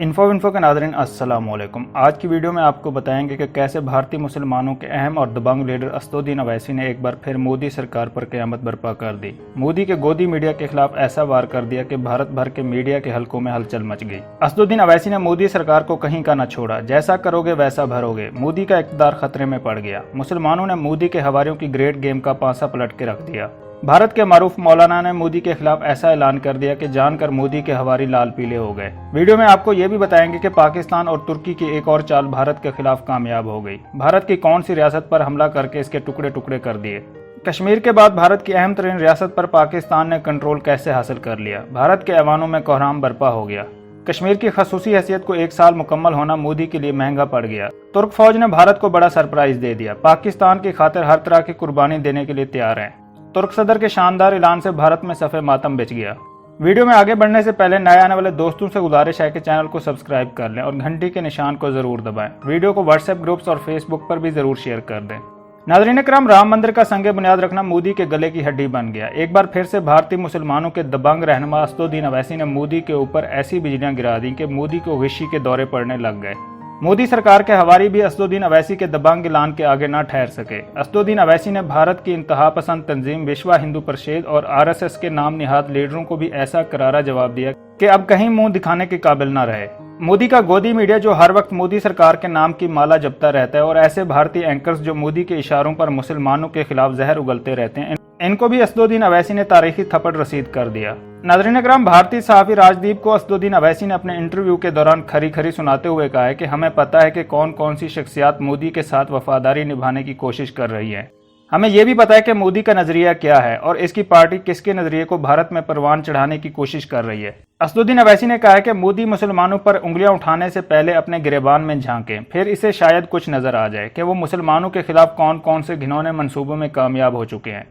Info के नाज़रीन अस्सलाम वालेकुम। आज की वीडियो में आपको बताएंगे कि कैसे भारतीय मुसलमानों के अहम और दबंग लीडर असदुद्दीन अवैसी ने एक बार फिर मोदी सरकार पर क़यामत बर्पा कर दी। मोदी के गोदी मीडिया के खिलाफ ऐसा वार कर दिया कि भारत भर के मीडिया के हलकों में हलचल मच गई। असदुद्दीन अवैसी ने मोदी सरकार को कहीं का न छोड़ा, जैसा करोगे वैसा भरोगे। मोदी का इक़्तिदार खतरे में पड़ गया। मुसलमानों ने मोदी के हवारियों की ग्रेट गेम का पासा पलट के रख दिया। भारत के मारूफ मौलाना ने मोदी के खिलाफ ऐसा ऐलान कर दिया कि जानकर मोदी के हवारी लाल पीले हो गए। वीडियो में आपको ये भी बताएंगे कि पाकिस्तान और तुर्की की एक और चाल भारत के खिलाफ कामयाब हो गई। भारत की कौन सी रियासत पर हमला करके इसके टुकड़े टुकड़े कर दिए। कश्मीर के बाद भारत की अहम तरीन रियासत पर पाकिस्तान ने कंट्रोल कैसे हासिल कर लिया। भारत के ऐवानों में कोहराम बर्पा हो गया। कश्मीर की खसूसी हैसियत को 1 साल मुकम्मल होना मोदी के लिए महंगा पड़ गया। तुर्क फौज ने भारत को बड़ा सरप्राइज दे दिया। पाकिस्तान की खातिर हर तरह की कुर्बानी देने के लिए तैयार है। तुर्क सदर के शानदार ऐलान से भारत में सफ़े मातम बिछ गया। वीडियो में आगे बढ़ने से पहले नए आने वाले दोस्तों से गुजारिश है कि चैनल को सब्सक्राइब कर लें और घंटी के निशान को जरूर दबाएं। वीडियो को व्हाट्सएप ग्रुप्स और फेसबुक पर भी जरूर शेयर कर दें। नाज़रीन इकराम, राम मंदिर का संगे बुनियाद रखना मोदी के गले की हड्डी बन गया। एक बार फिर से भारतीय मुसलमानों के दबंग रहनुमा असदुद्दीन अवैसी ने मोदी के ऊपर ऐसी बिजलियां गिरा दी कि मोदी को विशी के दौरे पड़ने लग गए। मोदी सरकार के हवारी भी असदुद्दीन अवैसी के दबंग ऐलान के आगे न ठहर सके। असदुद्दीन अवैसी ने भारत की इंतहा पसंद तंजीम विश्व हिंदू परिषद और आरएसएस के नाम निहाद लीडरों को भी ऐसा करारा जवाब दिया कि अब कहीं मुंह दिखाने के काबिल न रहे। मोदी का गोदी मीडिया जो हर वक्त मोदी सरकार के नाम की माला जपता रहता है और ऐसे भारतीय एंकर्स जो मोदी के इशारों पर मुसलमानों के खिलाफ जहर उगलते रहते हैं, इनको भी असदुद्दीन अवैसी ने तारीखी थप्पड़ रसीद कर दिया। नाज़रीन इकराम, भारतीय सहाफ़ी राजदीप को असदुद्दीन अवैसी ने अपने इंटरव्यू के दौरान खरी खरी सुनाते हुए कहा है कि हमें पता है कि कौन कौन सी शख्सियात मोदी के साथ वफादारी निभाने की कोशिश कर रही है। हमें यह भी पता है कि मोदी का नजरिया क्या है और इसकी पार्टी किसके नजरिए को भारत में परवान चढ़ाने की कोशिश कर रही है। असदुद्दीन अवैसी ने कहा है कि मोदी मुसलमानों पर उंगलियां उठाने से पहले अपने गिरेबान में झांकें, फिर इसे शायद कुछ नजर आ जाए कि वो मुसलमानों के खिलाफ कौन कौन से घिनौने मंसूबों में कामयाब हो चुके हैं।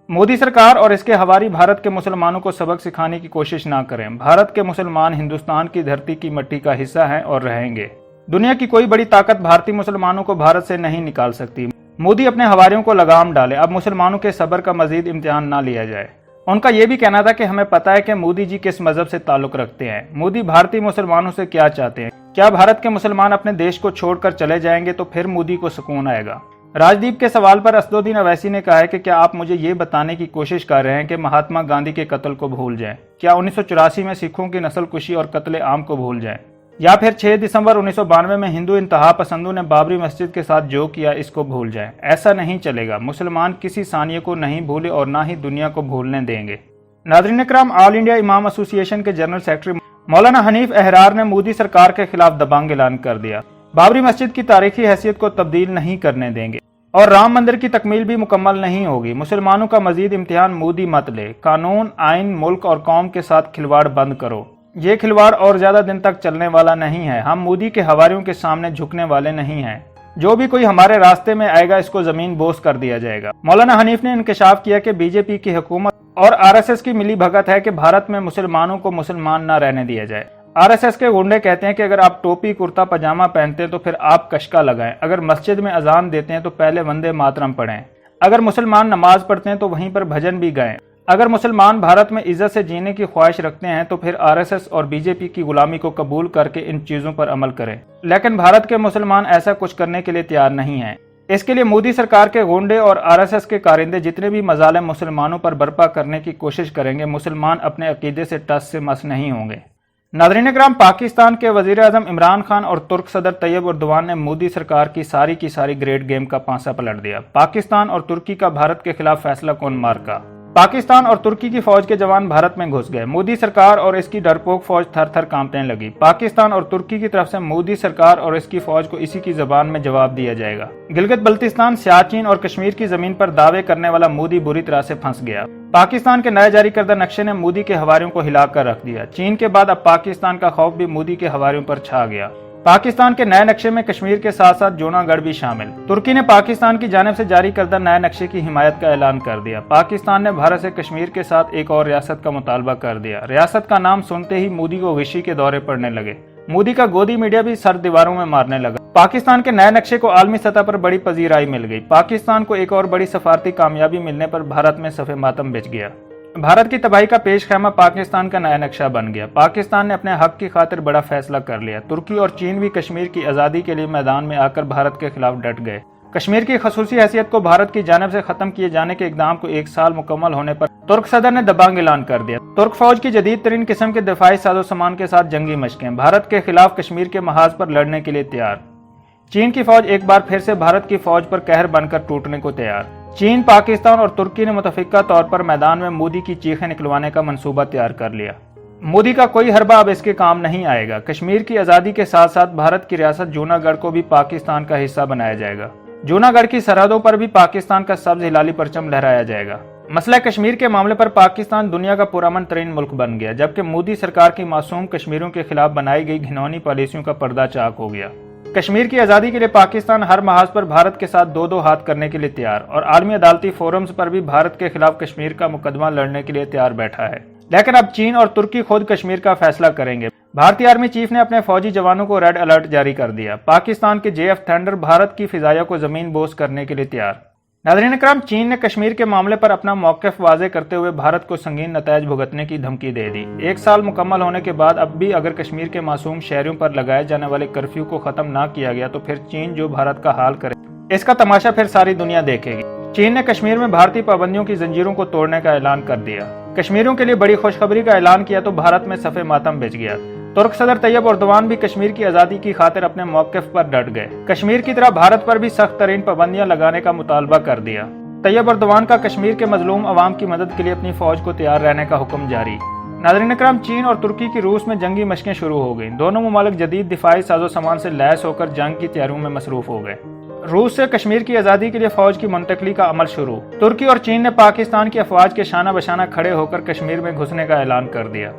मोदी सरकार और इसके हवारी भारत के मुसलमानों को सबक सिखाने की कोशिश ना करें। भारत के मुसलमान हिंदुस्तान की धरती की मिट्टी का हिस्सा हैं और रहेंगे। दुनिया की कोई बड़ी ताकत भारतीय मुसलमानों को भारत से नहीं निकाल सकती। मोदी अपने हवारियों को लगाम डाले। अब मुसलमानों के सब्र का मजीद इम्तिहान ना लिया जाए। उनका यह भी कहना था कि हमें पता है कि मोदी जी किस मजहब से ताल्लुक रखते हैं। मोदी भारतीय मुसलमानों से क्या चाहते हैं। क्या भारत के मुसलमान अपने देश को छोड़कर चले जाएंगे तो फिर मोदी को सुकून आएगा। राजदीप के सवाल पर असदुद्दीन अवैसी ने कहा है कि क्या आप मुझे ये बताने की कोशिश कर रहे हैं कि महात्मा गांधी के कत्ल को भूल जाएं? क्या 1984 में सिखों की नस्ल कुशी और कत्ले आम को भूल जाएं? या फिर 6 दिसंबर 1992 में हिंदू इंतहा पसंदों ने बाबरी मस्जिद के साथ जो किया इसको भूल जाएं? ऐसा नहीं चलेगा। मुसलमान किसी सानिये को नहीं भूले और ना ही दुनिया को भूलने देंगे। नाज़रीन इकराम, ऑल इंडिया इमाम एसोसिएशन के जनरल सेक्रेटरी मौलाना हनीफ अहरार ने मोदी सरकार के खिलाफ दबंग ऐलान कर दिया। बाबरी मस्जिद की तारीखी हैसियत को तब्दील नहीं करने देंगे और राम मंदिर की तकमील भी मुकम्मल नहीं होगी। मुसलमानों का मजीद इम्तिहान मोदी मत ले। कानून, आइन, मुल्क और कौम के साथ खिलवाड़ बंद करो। ये खिलवाड़ और ज्यादा दिन तक चलने वाला नहीं है। हम मोदी के हवारियों के सामने झुकने वाले नहीं हैं। जो भी कोई हमारे रास्ते में आएगा इसको जमीन बोस कर दिया जाएगा। मौलाना हनीफ ने इंकशाफ किया कि बीजेपी की हुकूमत और आरएसएस की मिली भगत है कि भारत में मुसलमानों को मुसलमान न रहने दिया जाए। आरएसएस के गुंडे कहते हैं कि अगर आप टोपी कुर्ता पजामा पहनते हैं तो फिर आप कशका लगाएं। अगर मस्जिद में अजान देते हैं तो पहले वंदे मातरम पढ़ें। अगर मुसलमान नमाज पढ़ते हैं तो वहीं पर भजन भी गाएं। अगर मुसलमान भारत में इज्जत से जीने की ख्वाहिश रखते हैं तो फिर आरएसएस और बीजेपी की गुलामी को कबूल करके इन चीजों पर अमल करें। लेकिन भारत के मुसलमान ऐसा कुछ करने के लिए तैयार नहीं हैं। इसके लिए मोदी सरकार के गुंडे और आरएसएस के कारिंदे जितने भी मजालिम मुसलमानों पर बर्पा करने की कोशिश करेंगे, मुसलमान अपने अकीदे से टस से मस नहीं होंगे। नाज़रीन इकराम, पाकिस्तान के वज़ीर आज़म इमरान खान और तुर्क सदर तैयब एर्दोगान ने मोदी सरकार की सारी ग्रेट गेम का पांसा पलट दिया। पाकिस्तान और तुर्की का भारत के खिलाफ फैसला कौन मार्का। पाकिस्तान और तुर्की की फौज के जवान भारत में घुस गए। मोदी सरकार और इसकी डरपोक फौज थर थर कांपने लगी। पाकिस्तान और तुर्की की तरफ से मोदी सरकार और इसकी फौज को इसी की जबान में जवाब दिया जाएगा। गिलगित बल्तिस्तान, सियाचिन और कश्मीर की जमीन पर दावे करने वाला मोदी बुरी तरह से फंस गया। पाकिस्तान के नए जारी करदा नक्शे ने मोदी के हवारियों को हिलाकर रख दिया। चीन के बाद अब पाकिस्तान का खौफ भी मोदी के हवारियों पर छा गया। पाकिस्तान के नए नक्शे में कश्मीर के साथ साथ जूनागढ़ भी शामिल। तुर्की ने पाकिस्तान की जानिब से जारी करदा नए नक्शे की हिमायत का ऐलान कर दिया। पाकिस्तान ने भारत से कश्मीर के साथ एक और रियासत का मुतालबा कर दिया। रियासत का नाम सुनते ही मोदी को विशी के दौरे पड़ने लगे। मोदी का गोदी मीडिया भी सर दीवारों में मारने लगा। पाकिस्तान के नए नक्शे को आलमी सतह पर बड़ी पजीराई मिल गई। पाकिस्तान को एक और बड़ी सफारती कामयाबी मिलने पर भारत में सफ़े मातम बिछ गया। भारत की तबाही का पेश खैमा पाकिस्तान का नया नक्शा बन गया। पाकिस्तान ने अपने हक की खातिर बड़ा फैसला कर लिया। तुर्की और चीन भी कश्मीर की आज़ादी के लिए मैदान में आकर भारत के खिलाफ डट गए। कश्मीर की खसूसी हैसियत को भारत की जानिब से खत्म किए जाने के इक़दाम को 1 साल मुकम्मल होने पर तुर्क सदर ने दबंग ऐलान कर दिया। तुर्क फौज की जदीद तरीन किस्म के दिफाई साजो सामान के साथ जंगी मशकें, भारत के खिलाफ कश्मीर के महाज पर लड़ने के लिए तैयार। चीन की फौज एक बार फिर से भारत की फौज पर कहर बनकर टूटने को तैयार। चीन, पाकिस्तान और तुर्की ने मुतफिका तौर पर मैदान में मोदी की चीखें निकलवाने का मंसूबा तैयार कर लिया। मोदी का कोई हरबा अब इसके काम नहीं आएगा। कश्मीर की आज़ादी के साथ साथ भारत की रियासत जूनागढ़ को भी पाकिस्तान का हिस्सा बनाया जाएगा। जूनागढ़ की सरहदों पर भी पाकिस्तान का सब्ज हिलाली परचम लहराया जाएगा। मसला कश्मीर के मामले पर पाकिस्तान दुनिया का पुरअमन तरीन मुल्क बन गया, जबकि मोदी सरकार की मासूम कश्मीरियों के खिलाफ बनाई गई घिनौनी पॉलिसियों का पर्दा चाक हो गया। कश्मीर की आज़ादी के लिए पाकिस्तान हर महाज पर भारत के साथ दो हाथ करने के लिए तैयार और आलमी अदालती फोरम्स पर भी भारत के खिलाफ कश्मीर का मुकदमा लड़ने के लिए तैयार बैठा है। लेकिन अब चीन और तुर्की खुद कश्मीर का फैसला करेंगे। भारतीय आर्मी चीफ ने अपने फौजी जवानों को रेड अलर्ट जारी कर दिया। पाकिस्तान के JF थंडर भारत की फिजाया को जमीन बोस करने के लिए तैयार। नाज़रीन इकराम, चीन ने कश्मीर के मामले पर अपना मौक़िफ़ वाज़े करते हुए भारत को संगीन नतायज भुगतने की धमकी दे दी। 1 साल मुकम्मल होने के बाद अब भी अगर कश्मीर के मासूम शहरियों पर लगाए जाने वाले कर्फ्यू को ख़त्म ना किया गया तो फिर चीन जो भारत का हाल करे, इसका तमाशा फिर सारी दुनिया देखेगी। चीन ने कश्मीर में भारतीय पाबंदियों की जंजीरों को तोड़ने का ऐलान कर दिया। कश्मीरियों के लिए बड़ी खुशखबरी का ऐलान किया तो भारत में सफ़े मातम बिछ गया। तुर्क सदर तैयब एर्दोगान भी कश्मीर की आज़ादी की खातिर अपने मौक़िफ़ पर डट गए। कश्मीर की तरह भारत पर भी सख्त तरीन पाबंदियां लगाने का मुतालबा कर दिया। तैयब एर्दोगान का कश्मीर के मजलूम अवाम की मदद के लिए अपनी फौज को तैयार रहने का हुक्म जारी। नाज़रीन इकराम, चीन और तुर्की की रूस में जंगी मशकें शुरू हो गई। दोनों ममालिक जदीद दिफाई साजो सामान से लैस होकर जंग की तैयारियों में मसरूफ हो गए। रूस से कश्मीर की आज़ादी के लिए फौज की मुंतकली का अमल शुरू। तुर्की और चीन ने पाकिस्तान की अफवाज के शाना बशाना खड़े होकर कश्मीर में घुसने का ऐलान कर दिया।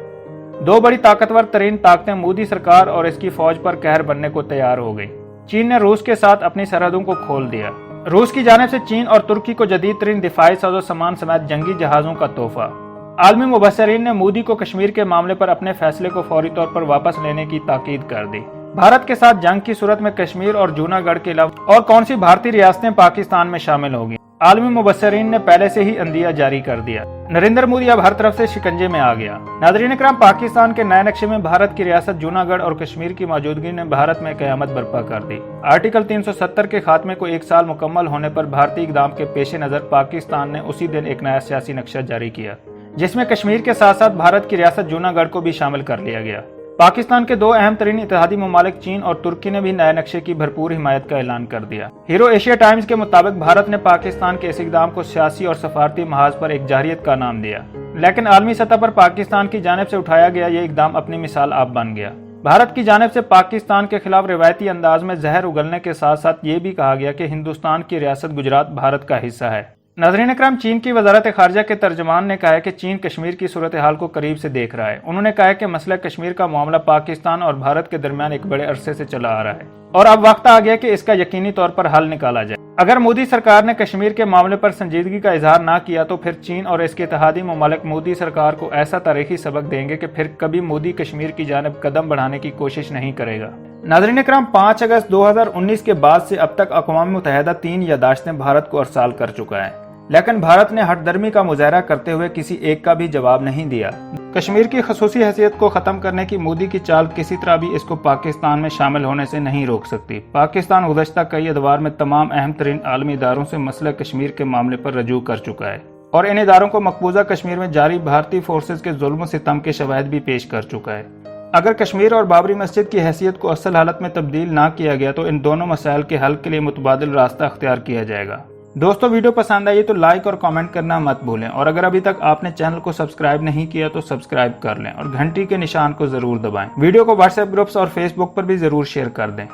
दो बड़ी ताकतवर तरीन ताकतें मोदी सरकार और इसकी फौज पर कहर बनने को तैयार हो गई। चीन ने रूस के साथ अपनी सरहदों को खोल दिया। रूस की जानिब से चीन और तुर्की को जदीद तरीन दिफाई साजो सामान समेत जंगी जहाज़ों का तोहफा। आलमी मुबस्सरीन ने मोदी को कश्मीर के मामले पर अपने फैसले को फौरी तौर पर वापस लेने की ताकीद कर दी। भारत के साथ जंग की सूरत में कश्मीर और जूनागढ़ के अलावा और कौन सी भारतीय रियासतें पाकिस्तान में शामिल होंगी, आलमी मुबस्सरीन ने पहले से ही अंदिया जारी कर दिया। नरेंद्र मोदी अब हर तरफ से शिकंजे में आ गया। नाज़रीन इकराम, पाकिस्तान के नए नक्शे में भारत की रियासत जूनागढ़ और कश्मीर की मौजूदगी ने भारत में क़यामत बर्पा कर दी। आर्टिकल 370 के खात्मे को 1 साल मुकम्मल होने पर भारतीय इक़दाम के पेश नज़र पाकिस्तान ने उसी दिन एक नया सियासी नक्शा जारी किया, जिसमें कश्मीर के साथ साथ भारत की रियासत जूनागढ़ को भी शामिल कर लिया गया। पाकिस्तान के 2 अहम तरीन इत्तेहादी ममालिक चीन और तुर्की ने भी नए नक्शे की भरपूर हिमायत का ऐलान कर दिया। हीरो एशिया टाइम्स के मुताबिक भारत ने पाकिस्तान के इस इक़दाम को सियासी और सफारती महाज पर एक जारहियत का नाम दिया, लेकिन आलमी सतह पर पाकिस्तान की जानिब से उठाया गया ये इक़दाम अपनी मिसाल आप बन गया। भारत की जानिब से पाकिस्तान के खिलाफ रिवायती अंदाज में जहर उगलने के साथ साथ ये भी कहा गया कि हिंदुस्तान की रियासत गुजरात भारत का हिस्सा है। नाज़रीन इकराम, चीन की वजारत खारजा के तर्जमान ने कहा है कि चीन कश्मीर की सूरत हाल को करीब से देख रहा है। उन्होंने कहा है कि मसला कश्मीर का मामला पाकिस्तान और भारत के दरमियान एक बड़े अरसे से चला आ रहा है और अब वक्त आ गया कि इसका यकीनी तौर पर हल निकाला जाए। अगर मोदी सरकार ने कश्मीर के मामले पर संजीदगी का इजहार ना किया तो फिर चीन और इसके इत्तेहादी ममालिक मोदी सरकार को ऐसा तारीखी सबक देंगे कि फिर कभी मोदी कश्मीर की जानिब कदम बढ़ाने की कोशिश नहीं करेगा। नाज़रीन इकराम, 5 अगस्त 2019 के बाद से अब तक अक़वाम मुत्तहिदा 3 यादाश्तें भारत को अरसाल कर चुका है, लेकिन भारत ने हठधर्मी का मुजाहरा करते हुए किसी एक का भी जवाब नहीं दिया। कश्मीर की खसूसी हैसियत को ख़त्म करने की मोदी की चाल किसी तरह भी इसको पाकिस्तान में शामिल होने से नहीं रोक सकती। पाकिस्तान गुज़श्ता कई अदवार में तमाम अहम तरीन आलमी इदारों से मसला कश्मीर के मामले पर रजू कर चुका है और इन इदारों को मकबूजा कश्मीर में जारी भारतीय फोर्सेज के जुल्म सितम के शवाहिद भी पेश कर चुका है। अगर कश्मीर और बाबरी मस्जिद की हैसियत को असल हालत में तब्दील ना किया गया तो इन दोनों मसाइल के हल के लिए मुतबादिल रास्ता अख्तियार किया जाएगा। दोस्तों, वीडियो पसंद आई तो लाइक और कमेंट करना मत भूलें और अगर अभी तक आपने चैनल को सब्सक्राइब नहीं किया तो सब्सक्राइब कर लें और घंटी के निशान को जरूर दबाएं। वीडियो को व्हाट्सएप ग्रुप्स और फेसबुक पर भी जरूर शेयर कर दें।